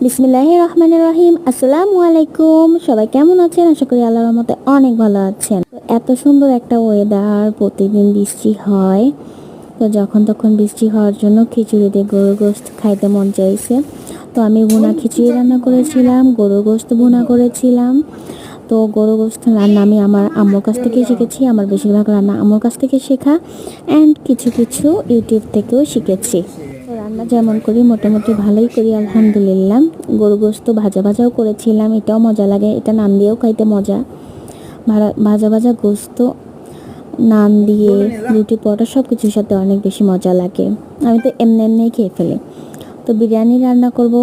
বিসমিল্লাহির রহমানির রহিম। আসসালামু আলাইকুম। সবাই কেমন আছেন? আশা করি আল্লাহর রহমতে অনেক ভালো আছেন। এত সুন্দর একটা ওয়েদার, প্রতিদিন বৃষ্টি হয়, তো যখন তখন বৃষ্টি হওয়ার জন্য খিচুড়ি দিয়ে গরুর গোশত খাইতে মন চাইছে। তো আমি ভুনা খিচুড়ি রান্না করেছিলাম, গরুর গোশত ভুনা করেছিলাম। তো গরুর গোশত রান্না আমি আমার আম্মুর কাছ থেকে শিখেছি। আমার বেশিরভাগ রান্না আম্মুর কাছ থেকে শেখা, অ্যান্ড কিছু কিছু ইউটিউব থেকেও শিখেছি। তো রান্না যেমন করি মোটামুটি ভালোই করি আলহামদুলিল্লাহ। গরু গোশত ভাজা ভাজাও করেছিলাম, এটাও মজা লাগে, এটা নান দিয়েও খাইতে মজা। ভাজা ভাজা গোশত নান দিয়ে, রুটি পরোটা সব কিছুর সাথে অনেক বেশি মজা লাগে। আমি তো এমনি এমনিই খেয়ে ফেলি। তো বিরিয়ানি রান্না করব,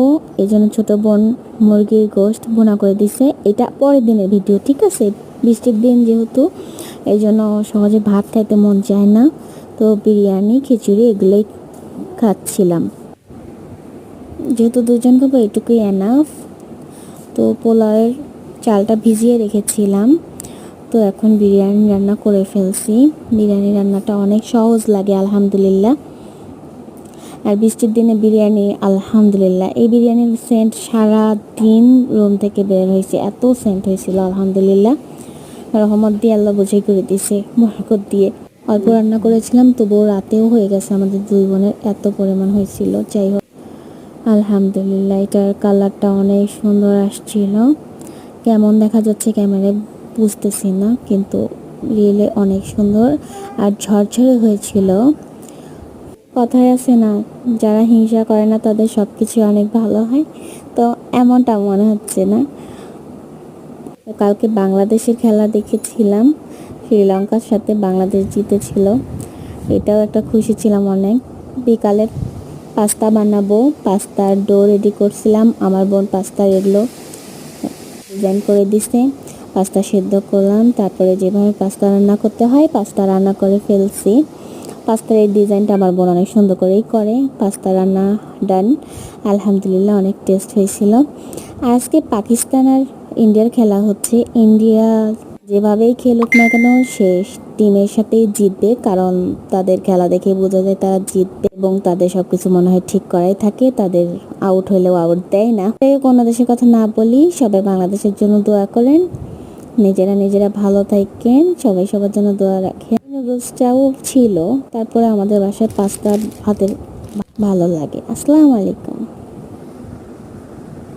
এই জন্য ছোটো বোন মুরগির গোশত ভুনা করে দিছে। এটা পরের দিনের ভিডিও, ঠিক আছে? বৃষ্টির দিন যেহেতু, এই জন্য সহজে ভাত খাইতে মন চায় না, তো বিরিয়ানি খিচুড়ি এগুলোই খাচ্ছিলাম। যেহেতু দুজন খাবো এটুকুই এনাফ। তো পোলাওয়ের চালটা ভিজিয়ে রেখেছিলাম, তো এখন বিরিয়ানি রান্না করে ফেলছি। বিরিয়ানি রান্নাটা অনেক সহজ লাগে আলহামদুলিল্লাহ। আর বৃষ্টির দিনে বিরিয়ানি আলহামদুলিল্লাহ, এই বিরিয়ানির সেন্ট সারা দিন রুম থেকে বের হয়েছে, এত সেন্ট হয়েছিল আলহামদুলিল্লাহ। রহমত দিয়ে আল্লাহ বোঝাই করে দিছে, বরকত দিয়ে। অল্প রান্না করেছিলাম, তবুও রাতেও হয়ে গেছে আমাদের দুই বোনের, এত পরিমাণ হয়েছিল। যাই হোক আলহামদুলিল্লাহ, এটার কালারটা অনেক সুন্দর আসছিল। কেমন দেখা যাচ্ছে ক্যামেরায় বুঝতেছি না, কিন্তু রিয়েলে অনেক সুন্দর আর ঝরঝরে হয়েছিল। কথায় আছে না, যারা হিংসা করে না তাদের সব কিছু অনেক ভালো হয়, তো এমনটা মনে হচ্ছে না। কালকে বাংলাদেশের খেলা দেখেছিলাম, শ্রীলঙ্কার সাথে বাংলাদেশ জিতেছিল, এটাও একটা খুশি ছিলাম অনেক। বিকালে পাস্তা বানাবো, পাস্তার ডো রেডি করছিলাম। আমার বোন পাস্তা এগুলো ডিজাইন করে দিছে, পাস্তা সেদ্ধ করলাম, তারপরে যেভাবে পাস্তা রান্না করতে হয় পাস্তা রান্না করে ফেলছি। পাস্তার এই ডিজাইনটা আমার বোন অনেক সুন্দর করেই করে। পাস্তা রান্না ডান, আলহামদুলিল্লাহ অনেক টেস্ট হয়েছিল। আজকে পাকিস্তান আর ইন্ডিয়ার খেলা হচ্ছে। ইন্ডিয়া যেভাবেই খেলুক না কেন শেষ টিমের সাথেই জিতবে, কারণ তাদের খেলা দেখে বোঝা যায় তারা জিতবে, এবং তাদের সব কিছু মনে হয় ঠিক করাই থাকে, তাদের আউট হইলেও আউট দেয় না। কোনো দেশের কথা না বলি, সবাই বাংলাদেশের জন্য দোয়া করেন, নিজেরা ভালো থাকেন, সবাই সবার জন্য দোয়া রাখেন। নুডলসটাও ছিল, তারপরে আমাদের বাসায় পাস্তা ভাতের ভালো লাগে। আসসালামু আলাইকুম।